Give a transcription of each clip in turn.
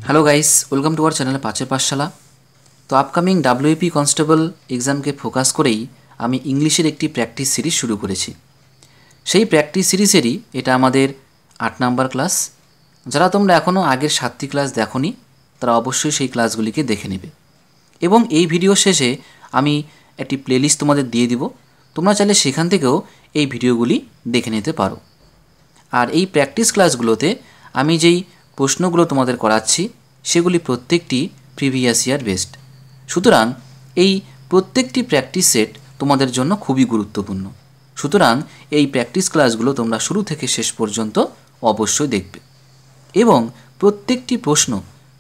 Hello guys, welcome to our channel Pacher Pathshala. तो upcoming WBP constable এক্সামকে focus করেই আমি ইংলিশের একটি প্র্যাকটিস সিরিজ শুরু করেছি। সেই প্র্যাকটিস সিরিজেরই এটা আমাদের 8 নাম্বার ক্লাস। যারা তোমরা এখনও আগের 7টি ক্লাস দেখোনি তারা অবশ্যই সেই ক্লাসগুলিকে দেখে নেবে। এবং এই ভিডিও শেষে আমি একটি প্লেলিস্ট তোমাদের দিয়ে দিব, তোমরা চাইলে সেখান থেকেও এই ভিডিওগুলি দেখে নিতে পারো। আর এই প্র্যাকটিস ক্লাসগুলোতে আমি যেই প্রশ্নগুলো তোমাদের করাচ্ছি সেগুলি প্রত্যেকটি প্রিভিয়াস ইয়ার বেসড। সুতরাং এই প্রত্যেকটি প্র্যাকটিস সেট তোমাদের জন্য খুবই গুরুত্বপূর্ণ। সুতরাং এই প্র্যাকটিস ক্লাসগুলো তোমরা শুরু থেকে শেষ পর্যন্ত অবশ্যই দেখবে এবং প্রত্যেকটি প্রশ্ন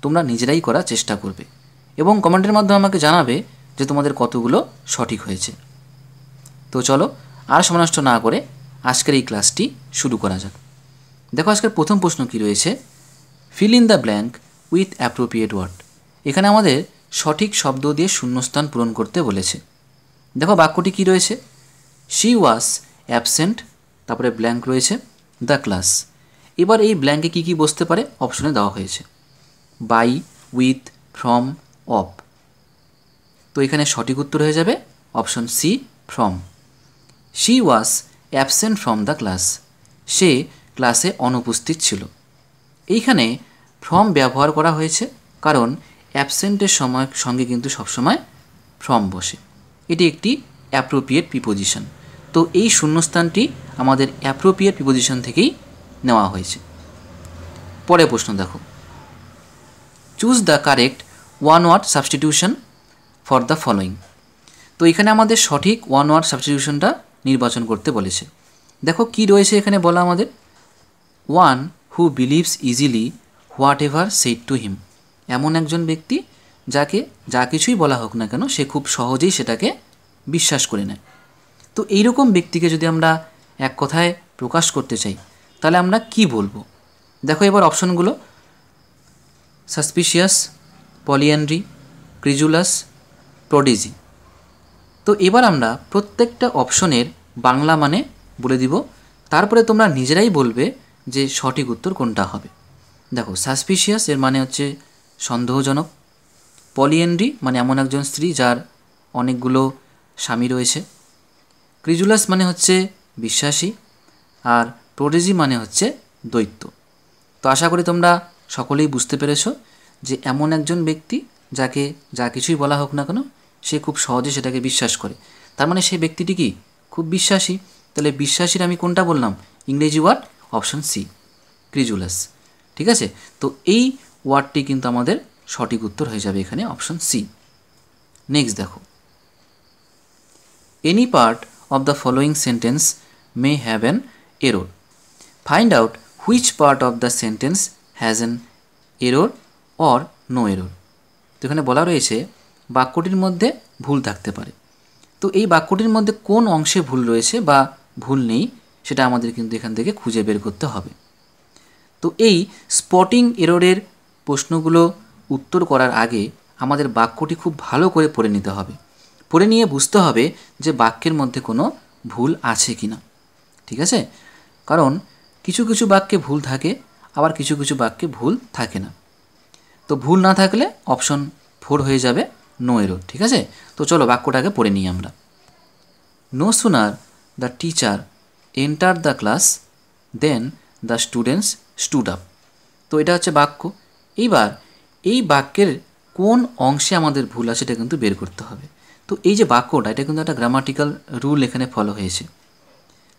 তোমরা নিজেরাই করার চেষ্টা করবে এবং কমেন্টের মাধ্যমে আমাকে জানাবে যে তোমাদের কতগুলো সঠিক হয়েছে। তো চলো আর সময় নষ্ট না করে আজকের এই ক্লাসটি শুরু করা যাক। দেখো আজকের প্রথম প্রশ্ন কি রয়েছে, fill in the blank with appropriate word. এখানে আমাদের সঠিক শব্দ দিয়ে শূন্যস্থান পূরণ করতে বলেছে। দেখো বাক্যটি কি রয়েছে, শি ওয়াজ অ্যাবসেন্ট, তারপরে ব্ল্যাঙ্ক রয়েছে দ্য ক্লাস। এবার এই ব্ল্যাঙ্কে কি কি বসতে পারে অপশনে দেওয়া হয়েছে, বাই, উইথ, ফ্রম, অফ। তো এখানে সঠিক উত্তর হয়ে যাবে option C, from. She was absent from the class, সে ক্লাসে অনুপস্থিত ছিল। এইখানে ফ্রম ব্যবহার করা হয়েছে কারণ অ্যাবসেন্টের সঙ্গে কিন্তু সবসময় ফ্রম বসে। এটি একটি অ্যাপ্রোপ্রিয়েট প্রিপোজিশন। তো এই শূন্যস্থানটি আমাদের অ্যাপ্রোপ্রিয়েট প্রিপোজিশন থেকেই নেওয়া হয়েছে। পরের প্রশ্ন দেখো, choose the correct one word substitution for the following. তো এখানে আমাদের সঠিক ওয়ান ওয়ার্ড সাবস্টিটিউশনটা নির্বাচন করতে বলেছে। দেখো কি রয়েছে এখানে বলা আমাদের, one who believes easily what ever said to him. এমন একজন ব্যক্তি যাকে যা কিছুই বলা হোক না কেন সে খুব সহজেই সেটাকে বিশ্বাস করে নেয়। তো এইরকম ব্যক্তিকে যদি আমরা এক কথায় প্রকাশ করতে চাই তাহলে আমরা কি বলবো? দেখো এবার অপশনগুলো, সাসপিশিয়াস, পলিয়ান্ড্রি, ক্রিজুলাস, প্রডিজি। তো এবার আমরা প্রত্যেকটা অপশনের বাংলা মানে বলে দিব, তারপরে তোমরা নিজেরাই বলবে যে সঠিক উত্তর কোনটা হবে। দেখো সাসপিশিয়াস এর মানে হচ্ছে সন্দেহজনক, পলিয়েন্ড্রি মানে এমন একজন স্ত্রী যার অনেকগুলো স্বামী রয়েছে, ক্রিজুলাস মানে হচ্ছে বিশ্বাসী, আর প্রোডিজি মানে হচ্ছে দৈত্য। তো আশা করি তোমরা সকলেই বুঝতে পেরেছো যে এমন একজন ব্যক্তি যাকে যা কিছুই বলা হোক না কেন সে খুব সহজে সেটাকে বিশ্বাস করে, তার মানে সেই ব্যক্তিটি কি খুব বিশ্বাসী। তাহলে বিশ্বাসীর আমি কোনটা বললাম, ইংরেজি ওয়ার্ড অপশন সি, ক্রিজুলাস। ঠিক আছে, তো এই ওয়ার্ডটি কিন্তু আমাদের সঠিক উত্তর হয়ে যাবে এখানে অপশন সি। নেক্সট দেখো, any part of the following sentence may have an error, find out which part of the sentence has an error or no error. তো এখানে বলা রয়েছে বাক্যটির মধ্যে ভুল থাকতে পারে। তো এই বাক্যটির মধ্যে কোন অংশে ভুল রয়েছে বা ভুল নেই সেটা আমাদের কিন্তু এখান থেকে খুঁজে বের করতে হবে। তো এই স্পটিং এররের প্রশ্নগুলো উত্তর করার আগে আমাদের বাক্যটি খুব ভালো করে পড়ে নিতে হবে, পড়ে নিয়ে বুঝতে হবে যে বাক্যের মধ্যে কোনো ভুল আছে কি না। ঠিক আছে, কারণ কিছু কিছু বাক্যে ভুল থাকে আবার কিছু কিছু বাক্যে ভুল থাকে না। তো ভুল না থাকলে অপশন 4 হয়ে যাবে নো এরর। ঠিক আছে, তো চলো বাক্যটাকে পড়ে নিই আমরা। No sooner the teacher enter the class then the students stood up. তো এটা হচ্ছে বাক্য। এইবার এই বাক্যের কোন অংশে আমাদের ভুল আছে সেটা কিন্তু বের করতে হবে। তো এই যে বাক্যটা এটা কিন্তু একটা গ্রামাটিক্যাল রুল এখানে ফলো হয়েছে।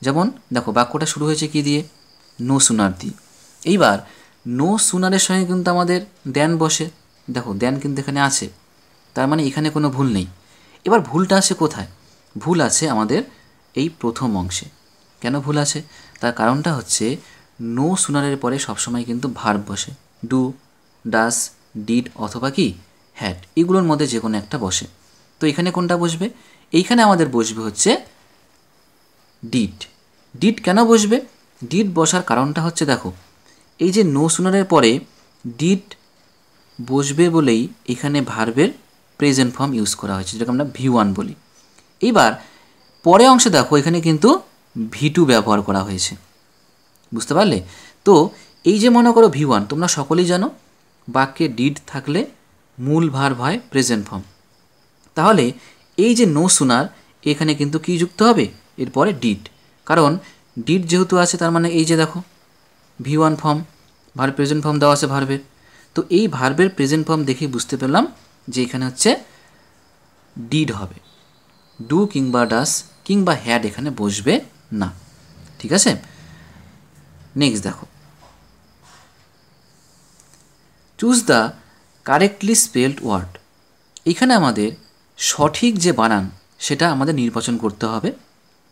যেমন দেখো বাক্যটা শুরু হয়েছে কি দিয়ে, নো সুনার দিয়ে। এইবার নো সুনারের সঙ্গে কিন্তু আমাদের দেন বসে, দেখো দেন কিন্তু এখানে আছে, তার মানে এখানে কোনো ভুল নেই। এবার ভুলটা আছে কোথায়, ভুল আছে আমাদের এই প্রথম অংশে। কেন ভুল আছে, তার কারণটা হচ্ছে নো সুনারের পরে সবসময় কিন্তু ভার্ব বসে, ডু, ডাস, ডিড অথবা কি হ্যাড, এগুলোর মধ্যে যে কোনো একটা বসে। তো এখানে কোনটা বসবে, এইখানে আমাদের বসবে হচ্ছে ডিড। ডিড কেন বসবে, ডিড বসার কারণটা হচ্ছে দেখো এই যে নো সুনারের পরে ডিড বসবে বলেই এখানে ভার্বের প্রেজেন্ট ফর্ম ইউজ করা হয়েছে, যেটাকে আমরা V1 বলি। এইবার পরে অংশে দেখো এখানে কিন্তু V2 ব্যবহার করা হয়েছে, বুঝতে পারলে? তো এই যে মনে করো V1, তোমরা সকলেই জানো বাক্যে ডিড থাকলে মূল ভার্ব হয় প্রেজেন্ট ফর্ম। তাহলে এই যে নো সুনার এখানে কিন্তু কি যুক্ত হবে, এরপরে ডিড, কারণ ডিড যেহেতু আছে তার মানে এই যে দেখো V1 form, verb present form দেওয়া আছে ভার্বের, তো এই ভার্বের প্রেজেন্ট ফর্ম দেখে বুঝতে পেলাম যে এখানে হচ্ছে ডিড হবে, ডু কিংবা ডাস কিংবা হ্যাড এখানে বসবে না। ঠিক আছে, নেক্সট দেখো, choose the correctly spelled word. এখানে আমাদের সঠিক যে বানান সেটা আমাদের নির্বাচন করতে হবে।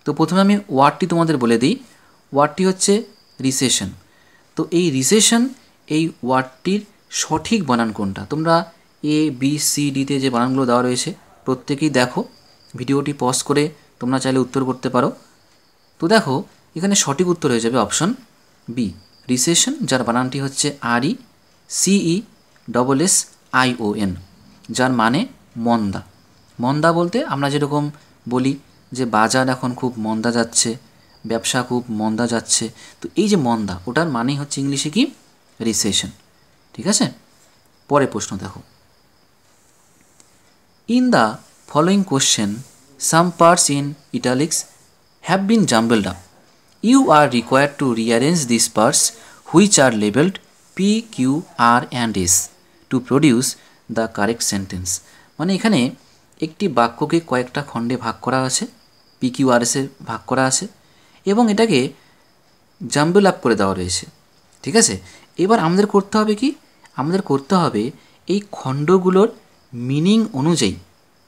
তো প্রথমে আমি ওয়ার্ডটি তোমাদের বলে দিই, ওয়ার্ডটি হচ্ছে রিসেশন। তো এই রিসেশন, এই ওয়ার্ডটির সঠিক বানান কোনটা, তোমরা ABCDতে যে বানানগুলো দেওয়া রয়েছে প্রত্যেকেই দেখো, ভিডিওটি পজ করে তোমরা চাইলে উত্তর করতে পারো। তো দেখো এখানে সঠিক উত্তর হয়ে যাবে অপশন বি, রিসেশন, যার বানানটি হচ্ছে RECESSION, যার মানে মন্দা। মন্দা বলতে আমরা যেরকম বলি যে বাজার এখন খুব মন্দা যাচ্ছে, ব্যবসা খুব মন্দা যাচ্ছে, তো এই যে মন্দা ওটার মানেই হচ্ছে ইংলিশে কি, রিসেশন। ঠিক আছে, পরে প্রশ্ন দেখো, in the following question some parts in italics have been jumbled up, you are required to rearrange this parts which are labelled P, Q, R and S to produce the correct sentence. মানে এখানে একটি বাক্যকে কয়েকটা খণ্ডে ভাগ করা আছে, PQRS ভাগ করা আছে এবং এটাকে জাম্বল আপ করে দেওয়া রয়েছে। ঠিক আছে, এবার আমাদের করতে হবে কি, আমাদের করতে হবে এই খণ্ডগুলোর মিনিং অনুযায়ী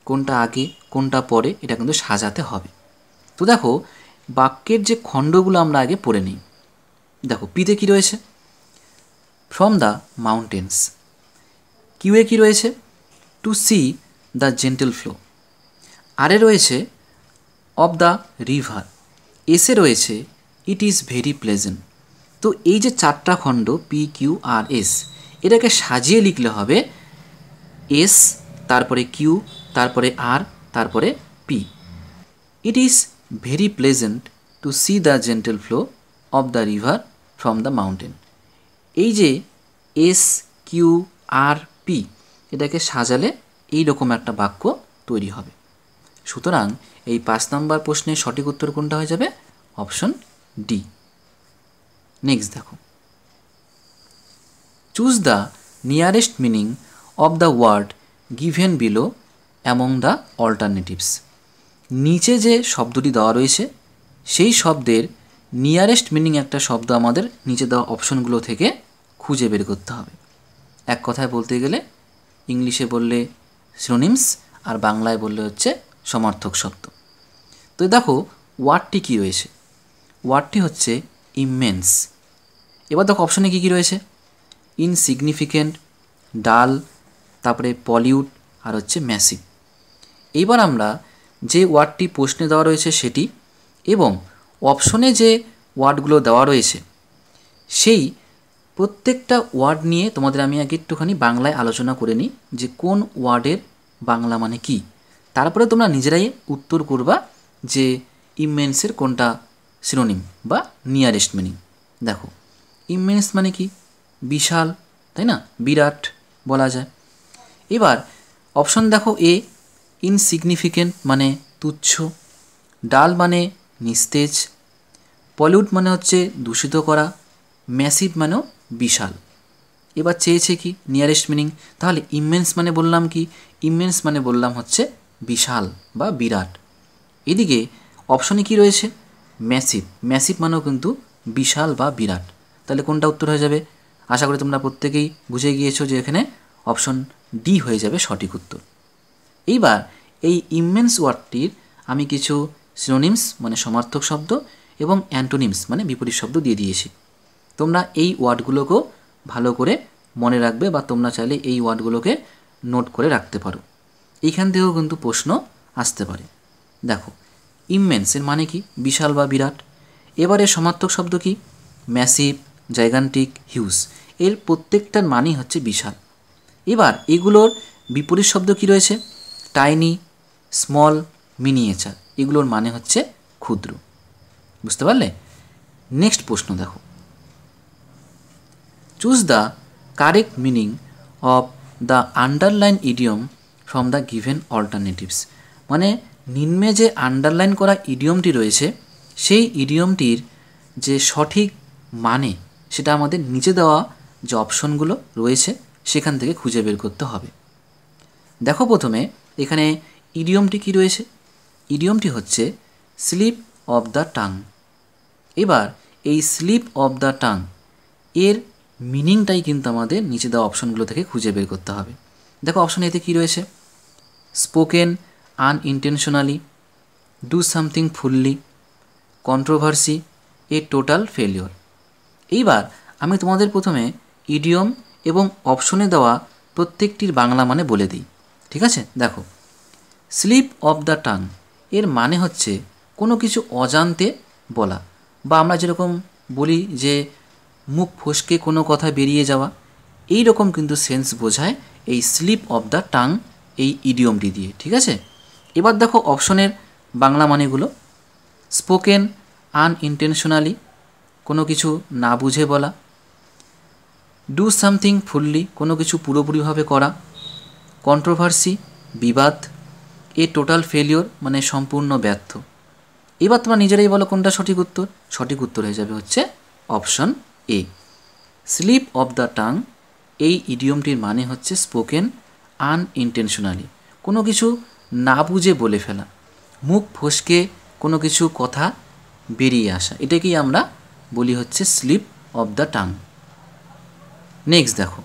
কোনটা আগে কোনটা পরে এটা কিন্তু সাজাতে হবে। তো দেখো বাক্যের যে খণ্ডগুলো আমরা আগে পড়ে নিই। দেখো পিতে কী রয়েছে, ফ্রম দ্য মাউন্টেন্স। কিউয়ে কী রয়েছে, to see the gentle flow. আরে রয়েছে অফ দ্য রিভার। এসে রয়েছে ইট ইজ ভেরি প্লেজেন্ট। তো এই যে চারটা খণ্ড PQRS, এটাকে সাজিয়ে লিখলে হবে এস, তারপরে কিউ, তারপরে আর, তারপরে P. It is very pleasant to see the gentle flow of the river from the mountain. এই যে SQRP এটাকে সাজালে এই রকম একটা বাক্য তৈরি হবে। সুতরাং এই 5 নম্বর প্রশ্নের সঠিক উত্তর কোনটা হয়ে যাবে, অপশন ডি। নেক্সট দেখো, choose the nearest meaning of the word given below among the alternatives. নিচে যে শব্দটি দেওয়া রয়েছে সেই শব্দের নিয়ারেস্ট মিনিং একটা শব্দ আমাদের নিচে দেওয়া অপশনগুলো থেকে খুঁজে বের করতে হবে। এক কথায় বলতে গেলে ইংলিশে বললে সিনোনিমস আর বাংলায় বললে হচ্ছে সমার্থক শব্দ। তো দেখো ওয়ার্ডটি কী রয়েছে, ওয়ার্ডটি হচ্ছে ইমেন্স। এবার দেখো অপশনে কী কী রয়েছে, ইনসিগনিফিকেন্ট, ডাল, তারপরে পলিউট আর হচ্ছে ম্যাসিভ। এইবার আমরা যে ওয়ার্ডটি প্রশ্নে দেওয়া রয়েছে সেটি এবং অপশনে যে ওয়ার্ডগুলো দেওয়া রয়েছে সেই প্রত্যেকটা ওয়ার্ড নিয়ে তোমাদের আমি আগে একটুখানি বাংলায় আলোচনা করে নিই যে কোন ওয়ার্ডের বাংলা মানে কি, তারপরে তোমরা নিজেরাই উত্তর করবা যে ইমেন্সের কোনটা সিনোনিম বা নিয়ারেস্ট মিনিং। দেখো ইমেন্স মানে কি, বিশাল, তাই না, বিরাট বলা যায়। এবার অপশন দেখো, এ ইনসিগনিফিকেন্ট মানে তুচ্ছ, ডাল মানে নিস্তেজ, পলিউট মানে হচ্ছে দূষিত করা, ম্যাসিভ মানেও বিশাল। এবার চেয়েছে কি নিয়ারেস্ট মিনিং, তাহলে ইমেন্স মানে বললাম কি, ইমেন্স মানে বললাম হচ্ছে বিশাল বা বিরাট। এদিকে অপশনে কি রয়েছে, ম্যাসিভ, ম্যাসিভ মানেও কিন্তু বিশাল বা বিরাট। তাহলে কোনটা উত্তর হয়ে যাবে, আশা করি তোমরা প্রত্যেকেই বুঝে গিয়েছো যে এখানে অপশন ডি হয়ে যাবে সঠিক উত্তর। এইবার এই ইমেন্স ওয়ার্ডটির আমি কিছু সিনোনিমস মানে সমার্থক শব্দ এবং অ্যান্টোনিমস মানে বিপরীত শব্দ দিয়ে দিয়েছি। তোমরা এই ওয়ার্ডগুলোকেও ভালো করে মনে রাখবে বা তোমরা চাইলে এই ওয়ার্ডগুলোকে নোট করে রাখতে পারো, এইখান থেকেও কিন্তু প্রশ্ন আসতে পারে। দেখো ইমেন্সের মানে কি, বিশাল বা বিরাট। এবারে সমার্থক শব্দ কি, ম্যাসিভ, জাইগান্টিক, হিউজ, এর প্রত্যেকটার মানেই হচ্ছে বিশাল। এবার এগুলোর বিপরীত শব্দ কি রয়েছে, টাইনি, স্মল, মিনিয়েচার, এগুলোর মানে হচ্ছে ক্ষুদ্র। বুঝতে পারলে? নেক্সট প্রশ্ন দেখো, choose the correct meaning of the underline idiom from the given alternatives. মানে নিম্নে যে আন্ডারলাইন করা ইডিয়মটি রয়েছে সেই ইডিয়মটির যে সঠিক মানে সেটা আমাদের নিচে দেওয়া যে অপশনগুলো রয়েছে সেখান থেকে খুঁজে বের করতে হবে। দেখো প্রথমে এখানে ইডিয়মটি কি রয়েছে, ইডিয়মটি হচ্ছে স্লিপ অফ দ্য টাং। এবার এই স্লিপ অফ দ্য টাং এর মিনিংটাই কিন্তু আমাদের নিচে দেওয়া অপশনগুলো থেকে খুঁজে বের করতে হবে। দেখো অপশন এতে কী রয়েছে, spoken unintentionally, do something fully, controversy, A total failure. এইবার আমি তোমাদের প্রথমে ইডিয়ম এবং অপশনে দেওয়া প্রত্যেকটির বাংলা মানে বলে দিই, ঠিক আছে? দেখো, স্লিপ অফ দ্য টাং এর মানে হচ্ছে কোনো কিছু অজান্তে বলা, বা আমরা যেরকম বলি যে মুখ ফসকে কোনো কথা বেরিয়ে যাওয়া, এই রকম কিন্তু সেন্স বোঝায় এই স্লিপ অফ দ্য টাং এই ইডিয়মটি দিয়ে, ঠিক আছে? এবার দেখো অপশনের বাংলা মানেগুলো, স্পোকেন আনইনটেনশনালি, কোনো কিছু না বুঝে বলা, ডু সামথিং ফুললি, কোনো কিছু পুরোপুরিভাবে করা, কন্ট্রোভার্সি, বিবাদ, এ টোটাল ফেলিওর, মানে সম্পূর্ণ ব্যর্থ। এবার তোমরা নিজেরাই বলো কোনটা সঠিক উত্তর। সঠিক উত্তর হয়ে যাবে হচ্ছে option A, slip of the tongue এই ইডিয়মটির মানে হচ্ছে স্পোকেন আনইনটেনশনালি, কোনো কিছু না বুঝে বলে ফেলা, মুখ ফসকে কোনো কিছু কথা বেরিয়ে আসা, এটাকেই আমরা বলি হচ্ছে slip of the tongue. Next দেখো,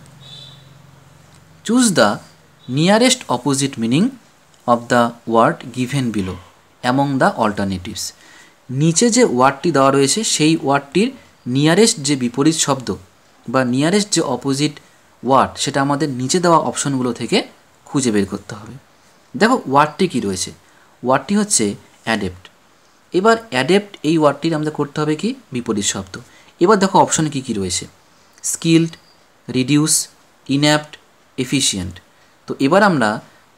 choose the nearest opposite meaning of the word given below among the alternatives. নিচে যে ওয়ার্ডটি দেওয়া রয়েছে সেই ওয়ার্ডটির নিয়ারেস্ট যে বিপরীত শব্দ বা নিয়ারেস্ট যে অপোজিট ওয়ার্ড সেটা আমাদের নিচে দেওয়া অপশনগুলো থেকে খুঁজে বের করতে হবে। দেখো ওয়ার্ডটি কী রয়েছে, ওয়ার্ডটি হচ্ছে অ্যাডেপ্ট। এবার অ্যাডেপ্ট এই ওয়ার্ডটির আমাদের করতে হবে কি বিপরীত শব্দ। এবার দেখো অপশনে কী কী রয়েছে, স্কিলড, রিডিউস, ইনঅ্যাপ্ট, এফিশিয়েন্ট। তো এবার আমরা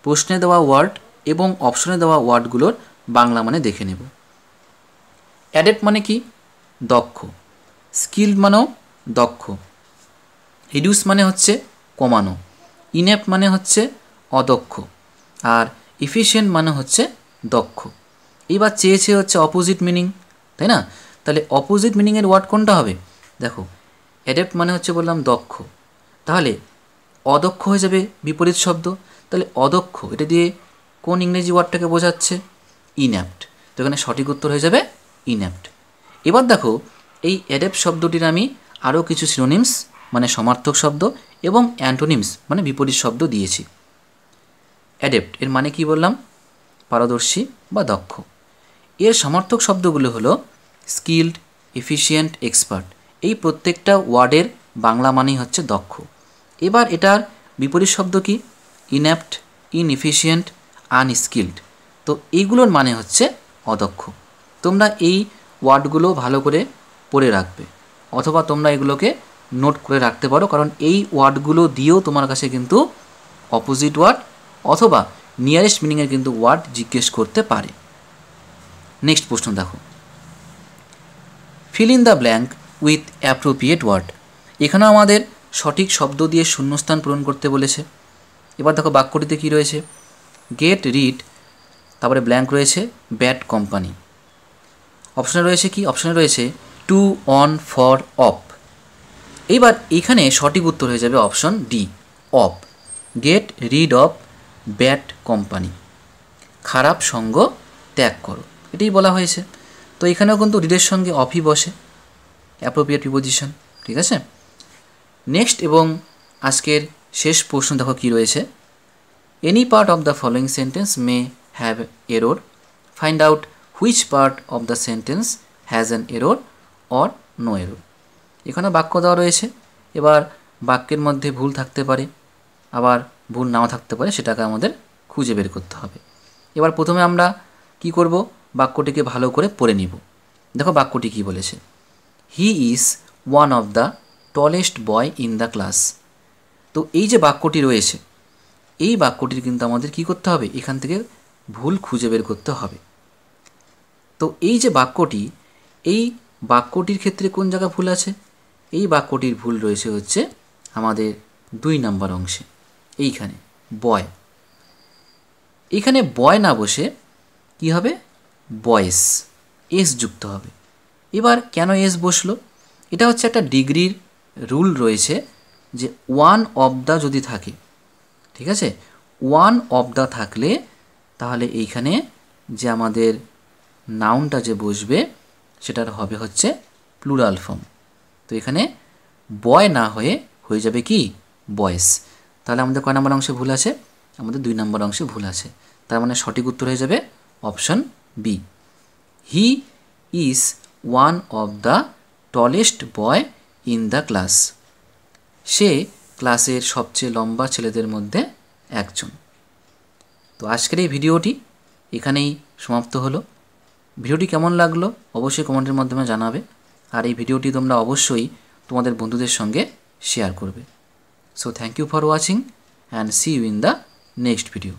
প্রশ্নে দেওয়া ওয়ার্ড এবং অপশনে দেওয়া ওয়ার্ডগুলোর বাংলা মানে দেখে নেব। অ্যাডেপ্ট মানে কি, দক্ষ। স্কিলড মানেও দক্ষ। রিডিউস মানে হচ্ছে কমানো। ইনঅ্যাপ্ট মানে হচ্ছে অদক্ষ। আর এফিশিয়েন্ট মানে হচ্ছে দক্ষ। এবার চেয়েছে হচ্ছে অপোজিট মিনিং, তাই না? তাহলে অপোজিট মিনিংয়ের ওয়ার্ড কোনটা হবে? দেখো, অ্যাডেপ্ট মানে হচ্ছে বললাম দক্ষ, তাহলে অদক্ষ হয়ে যাবে বিপরীত শব্দ। তাহলে অদক্ষ এটা দিয়ে কোন ইংরেজি ওয়ার্ডটাকে বোঝাচ্ছে? ইনঅ্যাপ্ট। তো এখানে সঠিক উত্তর হয়ে যাবে ইনঅ্যাপ্ট। এবার দেখো এই অ্যাডেপ্ট শব্দটির আমি আরও কিছু সিনোনিমস মানে সমার্থক শব্দ এবং অ্যান্টোনিমস মানে বিপরীত শব্দ দিয়েছি। অ্যাডেপ্ট এর মানে কি বললাম? পারদর্শী বা দক্ষ। এর সমার্থক শব্দগুলো হলো স্কিলড, এফিশিয়েন্ট, এক্সপার্ট। এই প্রত্যেকটা ওয়ার্ডের বাংলা মানেই হচ্ছে দক্ষ। এবার এটার বিপরীত শব্দ কি? ইনঅ্যাপ্ট, ইনএফিশিয়েন্ট, আনস্কিলড। তো এইগুলোর মানে হচ্ছে অদক্ষ। তোমরা এই ওয়ার্ডগুলো ভালো করে পড়ে রাখবে, অথবা তোমরা এগুলোকে নোট করে রাখতে পারো, কারণ এই ওয়ার্ডগুলো দিয়েও তোমার কাছে কিন্তু অপোজিট ওয়ার্ড অথবা নিয়ারেস্ট মিনিংয়ের কিন্তু ওয়ার্ড জিজ্ঞেস করতে পারে। নেক্সট প্রশ্ন দেখো, fill in the blank with appropriate word. এখানেও আমাদের সঠিক শব্দ দিয়ে শূন্যস্থান পূরণ করতে বলেছে। এবার দেখো বাক্যটিতে কী রয়েছে, গেট রিড, তারপরে ব্ল্যাঙ্ক রয়েছে ব্যাড কোম্পানি। অপশনে রয়েছে কি? অপশনে রয়েছে টু, অন, ফর, অফ। এইবার এখানে সঠিক উত্তর হয়ে যাবে option D, of. Get rid of bad company, খারাপ সঙ্গ ত্যাগ করো, এটাই বলা হয়েছে। তো এখানেও কিন্তু রিডের সঙ্গে অফই বসে, অ্যাপ্রোপ্রিয়েট প্রিপোজিশন, ঠিক আছে? নেক্সট এবং আজকের শেষ প্রশ্ন দেখো কী রয়েছে, any part of the following sentence may have error, find out which part of the sentence has an error or no error. এখানে বাক্য দেওয়া রয়েছে, এবার বাক্যের মধ্যে ভুল থাকতে পারে, আবার ভুল নাও থাকতে পারে, সেটাকে আমাদের খুঁজে বের করতে হবে। এবার প্রথমে আমরা কি করব, বাক্যটিকে ভালো করে পড়ে নিব। দেখো বাক্যটি কি বলেছে, হি is one of the tallest boy in the class. তো এই যে বাক্যটি রয়েছে, এই বাক্যটির কিন্তু আমাদের কি করতে হবে, এখান থেকে ভুল খুঁজে বের করতে হবে। তো এই যে বাক্যটি, এই বাক্যটির ক্ষেত্রে কোন জায়গা ভুল আছে? এই বাক্যটির ভুল রয়েছে হচ্ছে আমাদের 2 নম্বর অংশে এইখানে বয়, এখানে বয় না বসে কি হবে, বয়েস, এস যুক্ত হবে। এবার কেন এস বসলো, এটা হচ্ছে একটা ডিগ্রির রুল রয়েছে যে 1 অফ দ্য যদি থাকে, ঠিক আছে, 1 অফ দ্য থাকলে তাহলে এইখানে যে আমাদের নাউনটা যে বসবে সেটার হবে হচ্ছে প্লুরাল ফর্ম। তো এখানে বয় না হয়ে যাবে কি, বয়েস। তাহলে আমাদের কয় নম্বর অংশে ভুল আছে, আমাদের 2 নম্বর অংশে ভুল আছে। তার মানে সঠিক উত্তর হয়ে যাবে option B. He is one of the tallest boy in the class. সে ক্লাসের সবচেয়ে লম্বা ছেলেদের মধ্যে একজন। তো আজকের এই ভিডিওটি এখানেই সমাপ্ত হলো। ভিডিওটি কেমন লাগলো অবশ্যই কমেন্টের মাধ্যমে জানাবে, আর এই ভিডিওটি তোমরা অবশ্যই তোমাদের বন্ধুদের সঙ্গে শেয়ার করবে। So thank you for watching and see you in the next video.